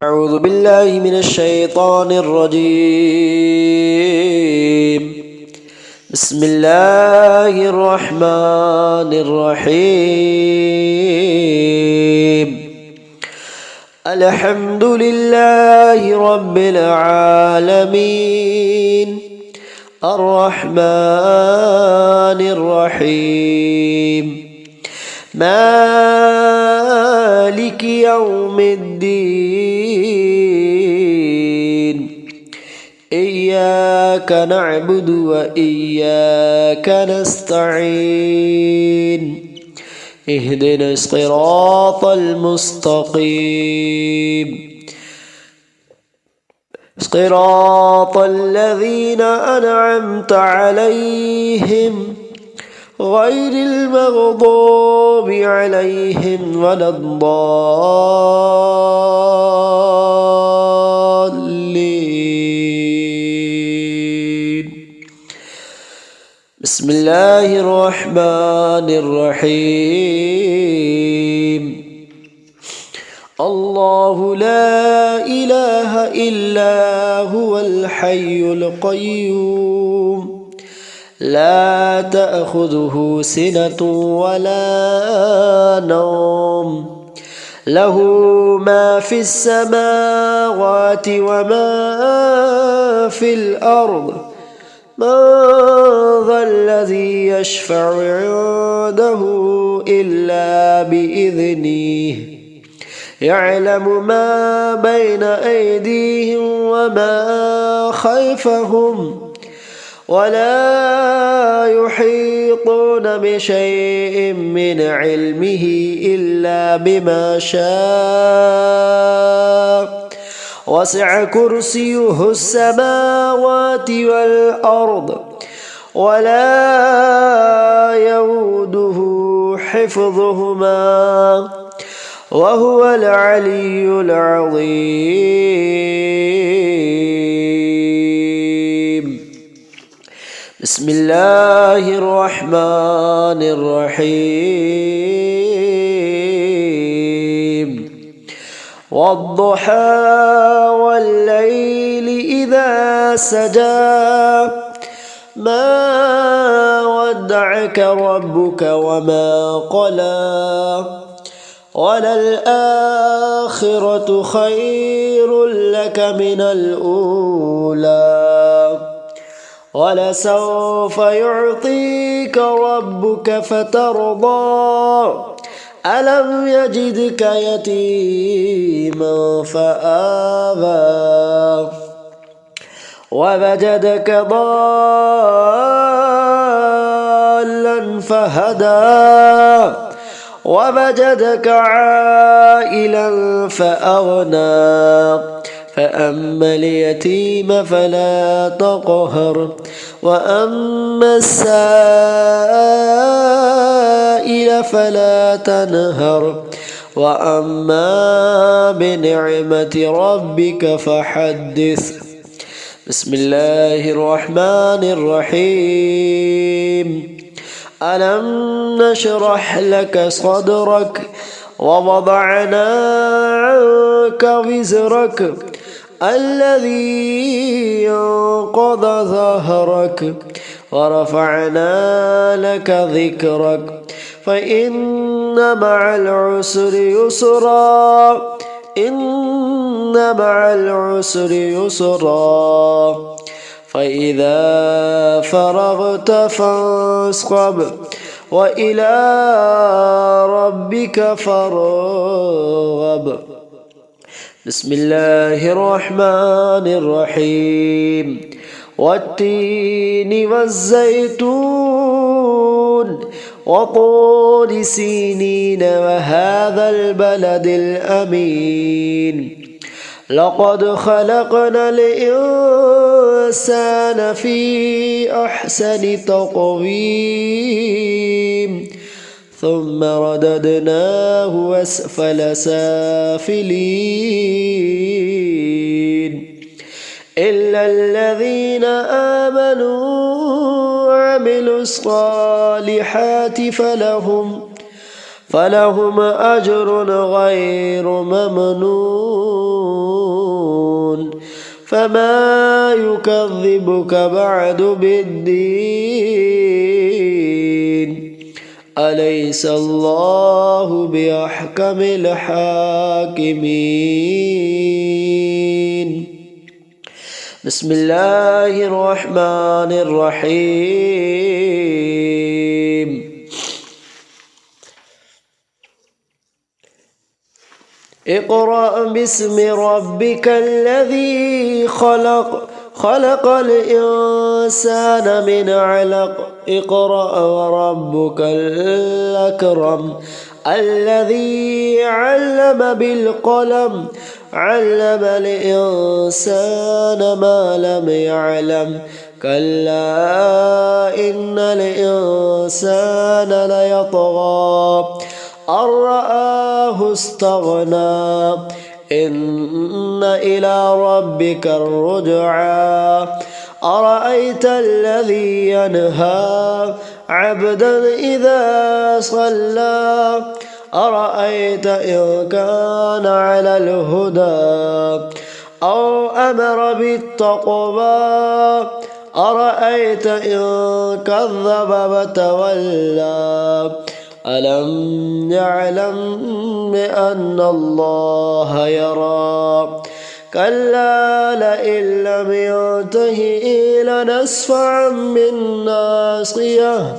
أعوذ بالله من الشيطان الرجيم. بسم الله الرحمن الرحيم. الحمد لله رب العالمين الرحمن الرحيم مالك يوم الدين. إياك نعبد وإياك نستعين. اهدنا الصراط المستقيم صراط الذين أنعمت عليهم غير المغضوب عليهم ولا الضالين. بسم الله الرحمن الرحيم. الله لا إله إلا هو الحي القيوم لا تأخذه سنة ولا نوم له ما في السماوات وما في الأرض. من ذا الذي يشفع عنده إلا بإذنه يعلم ما بين أيديهم وما خلفهم ولا يحيطون بشيء من علمه إلا بما شاء. وسع كرسيه السماوات والأرض ولا يؤوده حفظهما وهو العلي العظيم. بسم الله الرحمن الرحيم. والضحى والليل إذا سجى ما ودعك ربك وما قلى وللآخرة خير لك من الأولى ولسوف يعطيك ربك فترضى. ألم يجدك يتيما فآوى ووجدك ضالا فهدى ووجدك عائلا فأغنى. فأما اليتيم فلا تقهر وأما السائل فلا تنهر وأما بنعمة ربك فحدث. بسم الله الرحمن الرحيم. ألم نشرح لك صدرك ووضعنا عنك وزرك الذي ينقض ظهرك ورفعنا لك ذكرك فإن مع العسر يسرا إن مع العسر يسرا فإذا فرغت فانصب وإلى ربك فارغب. بسم الله الرحمن الرحيم. والتين والزيتون وطور سينين وهذا البلد الأمين. لقد خلقنا الإنسان في أحسن تقويم ثم رددناه أسفل سافلين إلا الذين آمنوا وعملوا الصالحات فلهم أجر غير ممنون. فما يكذبك بعد بالدين أليس الله بأحكم الحاكمين بسم الله الرحمن الرحيم اقرأ باسم ربك الذي خلق خلق الإنسان من علق اقرأ وربك الأكرم الذي علم بالقلم علم الإنسان ما لم يعلم كلا إن الإنسان ليطغى أن رآه استغنى إن إلى ربك الرجعى أرأيت الذي ينهى عبدا إذا صلى أرأيت إن كان على الهدى أو أمر بالتقوى أرأيت إن كذب وتولى ألم يعلم بأن الله يرى كلا لئن لم ينته لنسفعا بالناصية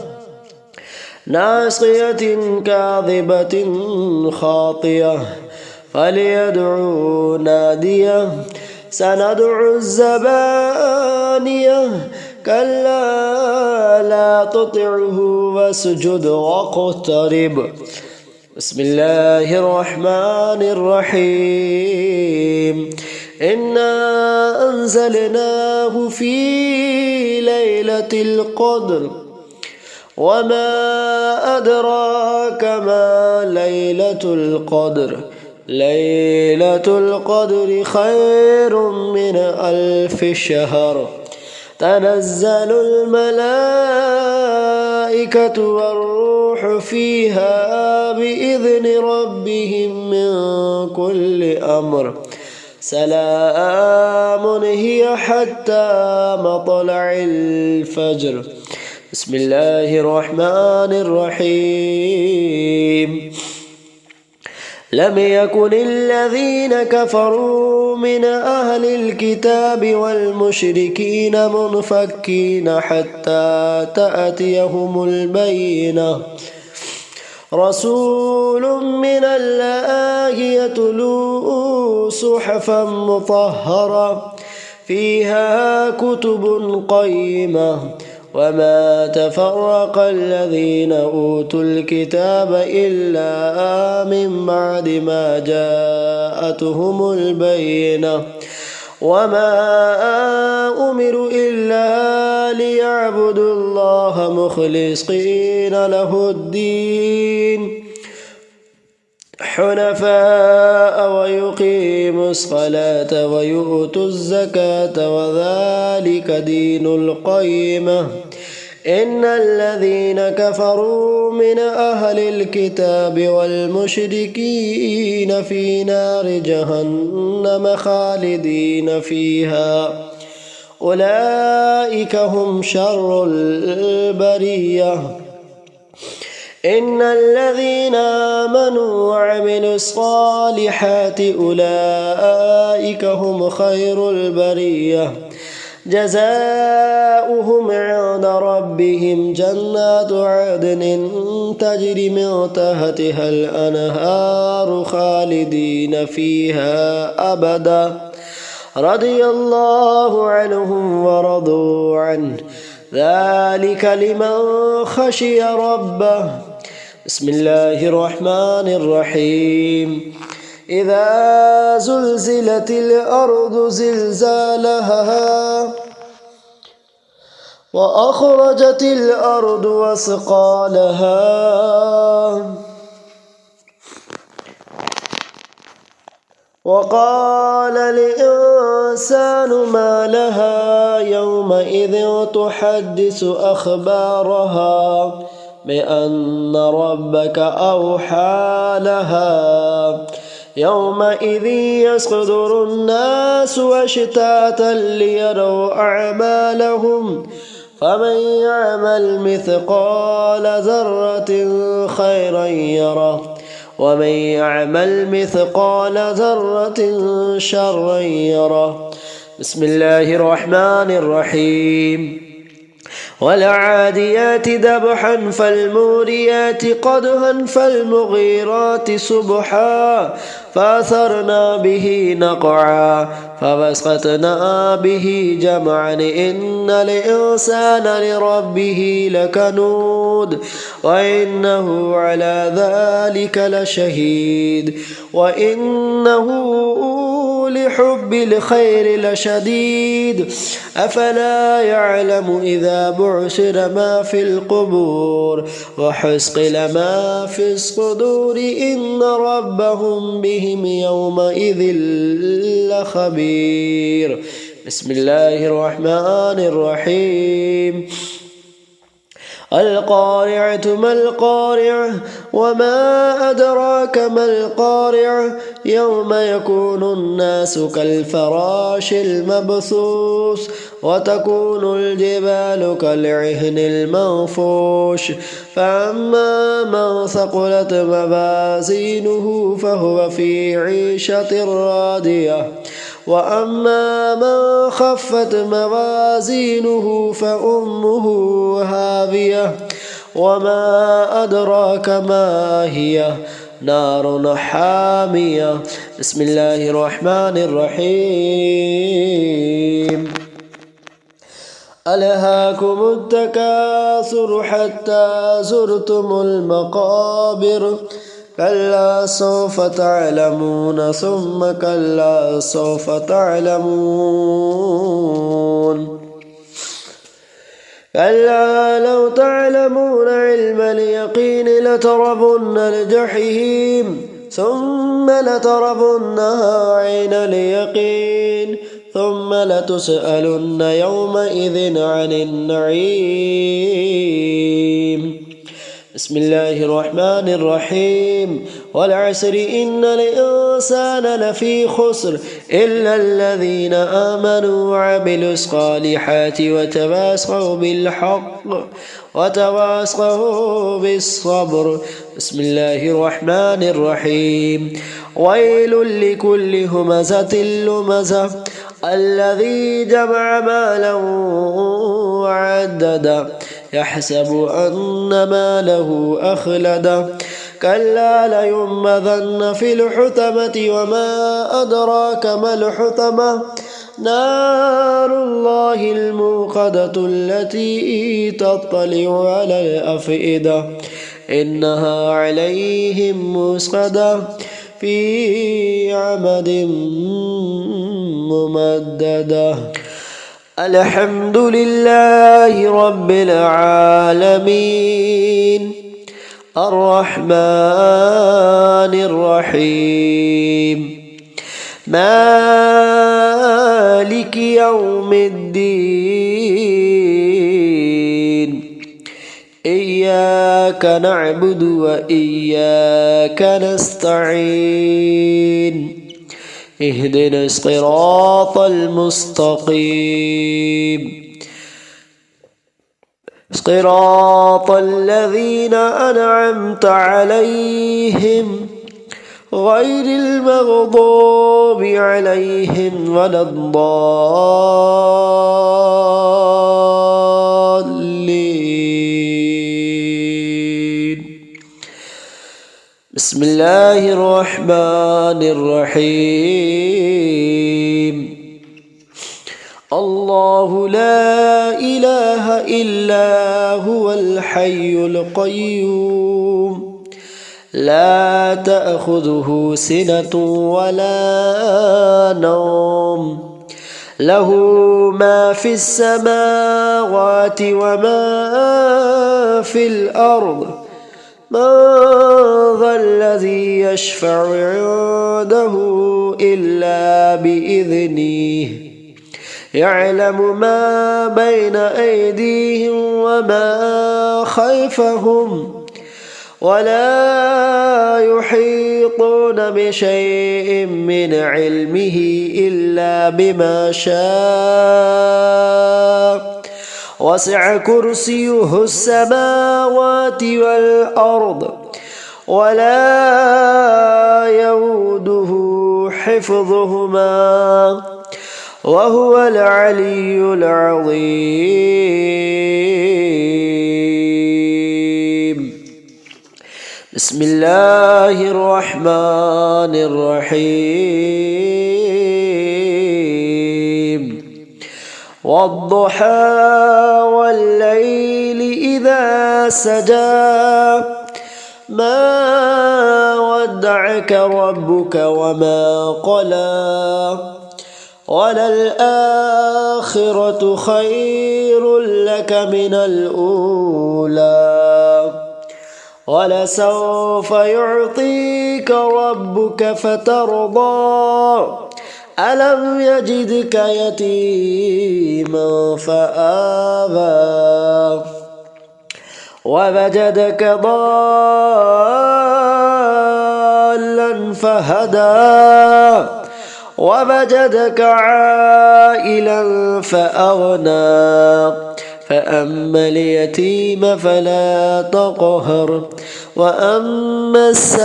ناصية كاذبة خاطية فليدعو ناديه سندعو الزبانية كلا لا تطعه واسجد واقترب بسم الله الرحمن الرحيم إنا أنزلناه في ليلة القدر وما أدراك ما ليلة القدر ليلة القدر خير من 1000 شهر تنزل الملائكة والروح فيها بإذن ربهم من كل أمر سلام هي حتى مطلع الفجر بسم الله الرحمن الرحيم لم يكن الذين كفروا من أهل الكتاب والمشركين منفكين حتى تأتيهم البينة رسول من الله يتلو صحفا مطهرة فيها كتب قيمة وما تفرق الذين أوتوا الكتاب إلا من بعد ما جاءتهم البينة وما أمروا إلا ليعبدوا الله مخلصين له الدين حنفاء ويقيموا الصلاة ويؤتوا الزكاة وذلك دين القيمة إن الذين كفروا من أهل الكتاب والمشركين في نار جهنم خالدين فيها أولئك هم شر البرية إن الذين آمنوا وعملوا الصالحات أولئك هم خير البرية جزاؤهم عند ربهم جنات عدن تجري من تحتها الأنهار خالدين فيها أبدا رضي الله عنهم ورضوا عنه ذلك لمن خشي ربه بسم الله الرحمن الرحيم إذا زلزلت الأرض زلزالها وأخرجت الأرض وثقالها وقال الإنسان ما لها يومئذ تحدث أخبارها بأن ربك أوحى لها يومئذ يصدر الناس أشتاتا ليروا أعمالهم فمن يعمل مثقال ذرة خيرا يره ومن يعمل مثقال ذرة شرا يره. بسم الله الرحمن الرحيم. والعاديات ذبحا فالموريات قدحا فالمغيرات صبحا فأثرنا به نقعا فبسطنا به جمعا إن الإنسان لربه لكنود وإنه على ذلك لشهيد وإنه لحب الخير لشديد أفلا يعلم إذا بعثر ما في القبور وحصل ما في الصدور إن ربهم بهم يومئذ لخبير. بسم الله الرحمن الرحيم. القارعة ما القارعة وما أدراك ما القارعة يوم يكون الناس كالفراش المبثوث وتكون الجبال كالعهن المنفوش فأما من ثقلت موازينه فهو في عيشة راضية وأما من خفت موازينه فأمه هاوية وما أدراك ما هي نار حامية. بسم الله الرحمن الرحيم. ألهاكم التكاثر حتى زرتم المقابر كلا سوف تعلمون ثم كلا سوف تعلمون كلا لو تعلمون علم اليقين لترون الجحيم ثم لترونها عين اليقين ثم لتسألن يومئذ عن النعيم. بسم الله الرحمن الرحيم. والعصر إن الإنسان لفي خسر إلا الذين آمنوا وعملوا الصالحات وتواصوا بالحق وتواصوا بالصبر. بسم الله الرحمن الرحيم. ويل لكل همزة لمزة الذي جمع مالا وعدده يحسب أن ماله أخلده كلا لينبذن في الحطمة وما أدراك ما الحطمة نار الله الموقدة التي تطلع على الأفئدة إنها عليهم موصدة في عمد ممددة. الحمد لله رب العالمين الرحمن الرحيم مالك يوم الدين إياك نعبد وإياك نستعين اهدنا الصراط المستقيم صراط الذين أنعمت عليهم غير المغضوب عليهم ولا الضالين. بسم الله الرحمن الرحيم. الله لا إله إلا هو الحي القيوم لا تأخذه سنة ولا نوم له ما في السماوات وما في الأرض من ذا الذي يشفع عنده إلا بإذنه يعلم ما بين أيديهم وما خلفهم ولا يحيطون بشيء من علمه إلا بما شاء وسع كرسيه السماوات والأرض ولا يؤوده حفظهما وهو العلي العظيم. بسم الله الرحمن الرحيم. والضحى والليل إذا سجى ما ودعك ربك وما قلى وللآخرة خير لك من الأولى ولسوف يعطيك ربك فترضى ألم يجدك يتيما فآوى ووجدك ضالا فهدى ووجدك عائلا فأغنى فأما اليتيم فلا تقهر وأما السائل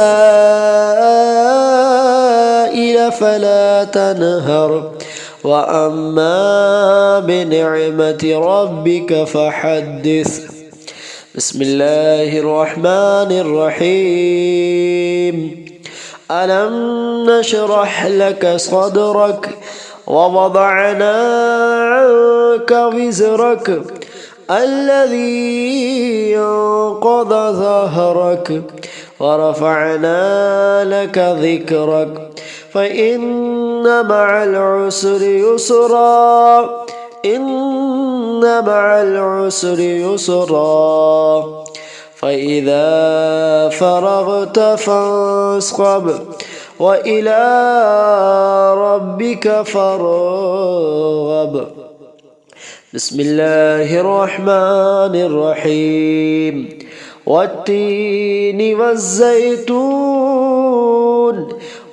فلا تنهر وأما بنعمة ربك فحدث. بسم الله الرحمن الرحيم. ألم نشرح لك صدرك ووضعنا عنك وزرك الذي ينقض ظهرك ورفعنا لك ذكرك فإن مع العسر يسرا إن مع العسر يسرا فإذا فرغت فانصب وإلى ربك فارغب. بسم الله الرحمن الرحيم. والتين والزيتون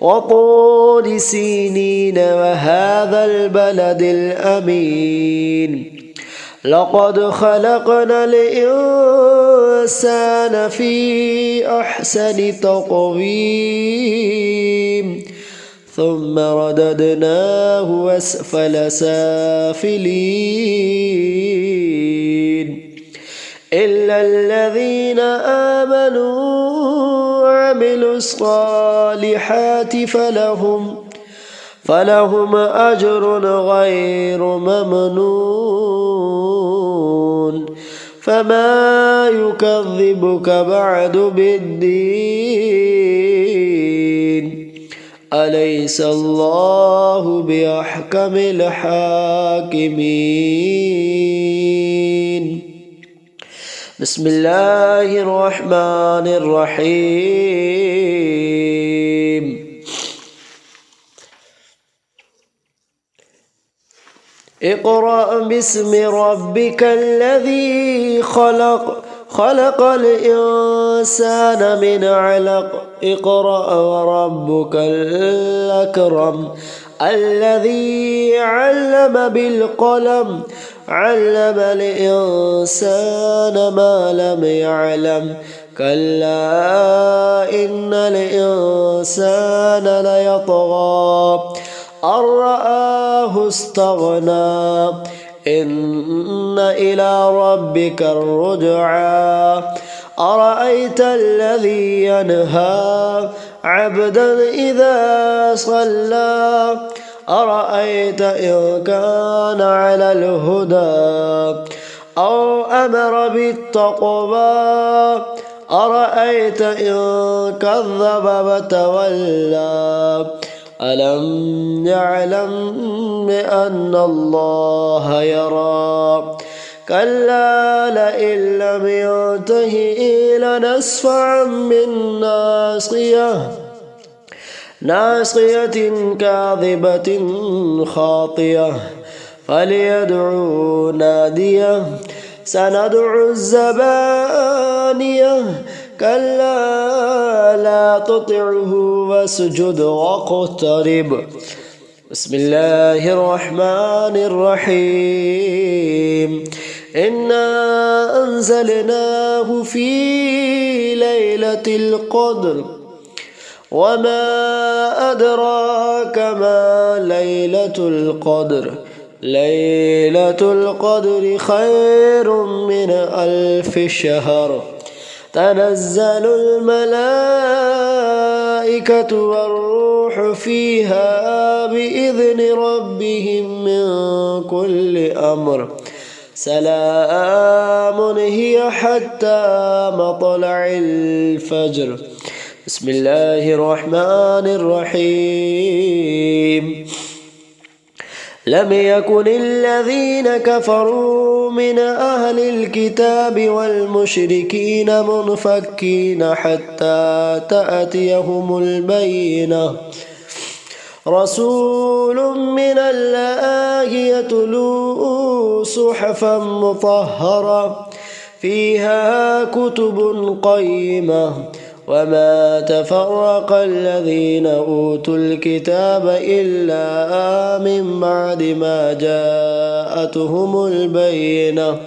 وطور سينين وهذا البلد الأمين لقد خلقنا الإنسان في أحسن تقويم ثم رددناه أسفل سافلين إلا الذين آمنوا وعملوا الصالحات فلهم أجر غير ممنون فما يكذبك بعد بالدين أليس الله بأحكم الحاكمين. بسم الله الرحمن الرحيم. اقرأ باسم ربك الذي خلق الإنسان من علق اقرأ وربك الأكرم الذي علم بالقلم علم الإنسان ما لم يعلم كلا إن الإنسان ليطغى أن رآه استغنى إن إلى ربك الرجعى أرأيت الذي ينهى عبدا إذا صلى أرأيت إن كان على الهدى أو أمر بالتقوى أرأيت إن كذب وتولى ألم يعلم بأن الله يرى كلا لئن لم ينته لنسفعا ناصية كاذبة خاطية فليدعو ناديه سندعو الزبانية كلا لا تطعه واسجد واقترب. بسم الله الرحمن الرحيم. إنا أنزلناه في ليلة القدر وما أدراك ما ليلة القدر. ليلة القدر خير من 1000 شهر. تنزل الملائكة والروح فيها بإذن ربهم من كل أمر. سلام هي حتى مطلع الفجر. بسم الله الرحمن الرحيم. لم يكن الذين كفروا من أهل الكتاب والمشركين منفكين حتى تأتيهم البينة. رسول من الله يتلو صحفا مطهرة فيها كتب قيمة. وما تفرق الذين أوتوا الكتاب إلا من بعد ما جاءتهم البينة.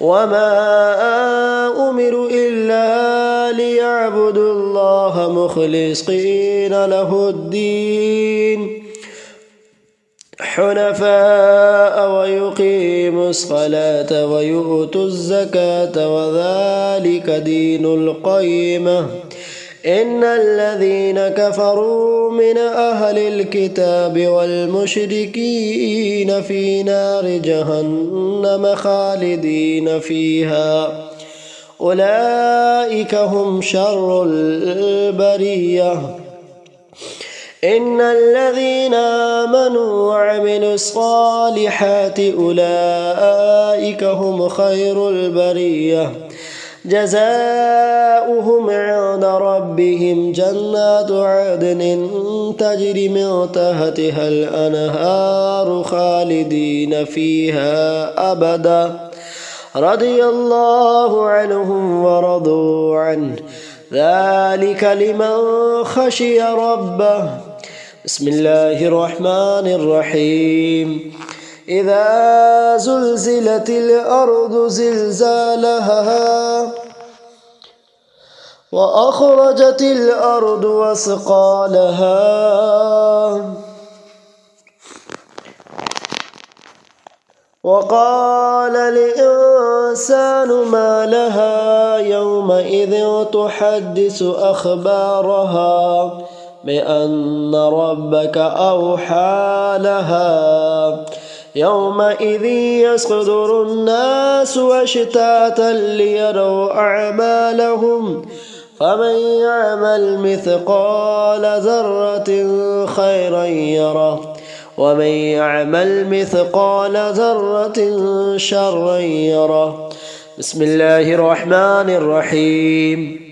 وما أمروا إلا ليعبدوا الله مخلصين له الدين حنفاء ويقيموا الصلاة ويؤتوا الزكاة وذلك دين القيمة. إن الذين كفروا من أهل الكتاب والمشركين في نار جهنم خالدين فيها أولئك هم شر البرية. إن الذين آمنوا وعملوا الصالحات أولئك هم خير البرية. جزاؤهم عند ربهم جنات عدن تجري من تحتها الأنهار خالدين فيها أبدا. رضي الله عنهم ورضوا عنه ذلك لمن خشي ربه. بسم الله الرحمن الرحيم. إذا زلزلت الأرض زلزالها وأخرجت الأرض وثقالها وقال الإنسان ما لها يومئذ تحدث أخبارها بأن ربك أوحى لها. يومئذ يصدر الناس أشتاتا ليروا أعمالهم فمن يعمل مثقال ذرة خيرا يره ومن يعمل مثقال ذرة شرا يره. بسم الله الرحمن الرحيم.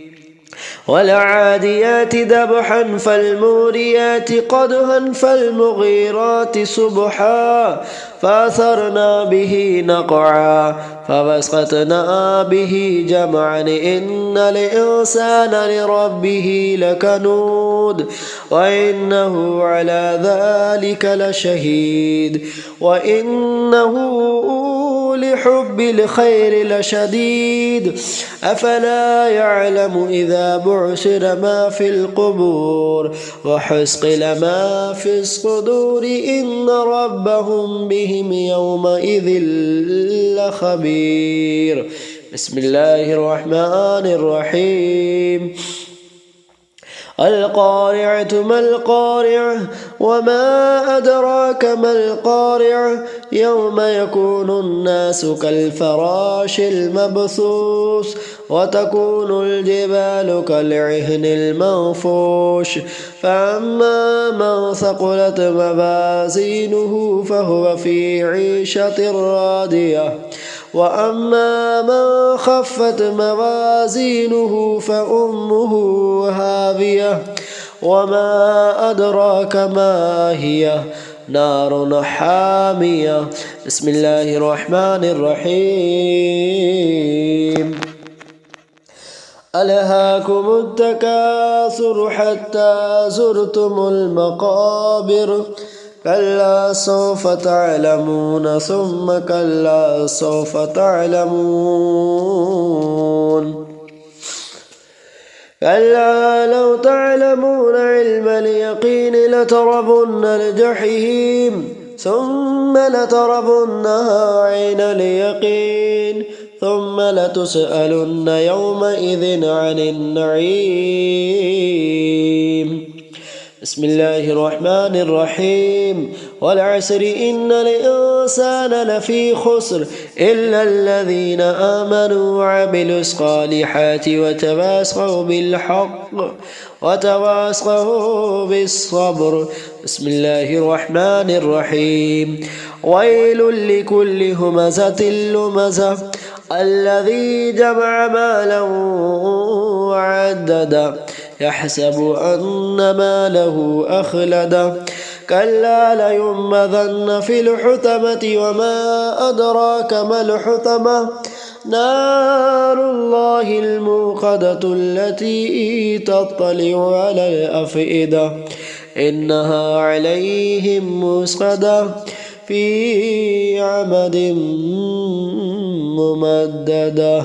والعاديات ذبحا فالموريات قدحا فالمغيرات صبحا فأثرنا به نقعا فوسطنا به جمعا. إن الإنسان لربه لكنود وإنه على ذلك لشهيد وإنه لحب الخير لشديد. أفلا يعلم إذا بعثر ما في القبور وحصل ما في الصدور إن ربهم بهم يومئذ لخبير. بسم الله الرحمن الرحيم. القارعة ما القارعة وما أدراك ما القارعة يوم يكون الناس كالفراش المبثوث وتكون الجبال كالعهن المنفوش. فأما من ثقلت موازينه فهو في عيشة راضية وأما من خفت موازينه فأمه هاوية وما أدراك ما هي نار حامية. بسم الله الرحمن الرحيم. ألهاكم التكاثر حتى زرتم المقابر كلا سوف تعلمون ثم كلا سوف تعلمون كلا لو تعلمون علم اليقين لترون الجحيم ثم لترونها عين اليقين ثم لتسألن يومئذ عن النعيم. بسم الله الرحمن الرحيم. والعصر إن الإنسان لفي خسر إلا الذين آمنوا وعملوا الصالحات وتواصوا بالحق وتواصوا بالصبر. بسم الله الرحمن الرحيم. ويل لكل همزة لمزة الذي جمع مالا وعدده يحسب أن ماله أخلده كلا لينبذن في الحطمة وما أدراك ما الحطمة نار الله الموقدة التي تطلع على الأفئدة إنها عليهم موصدة في عمد ممددة.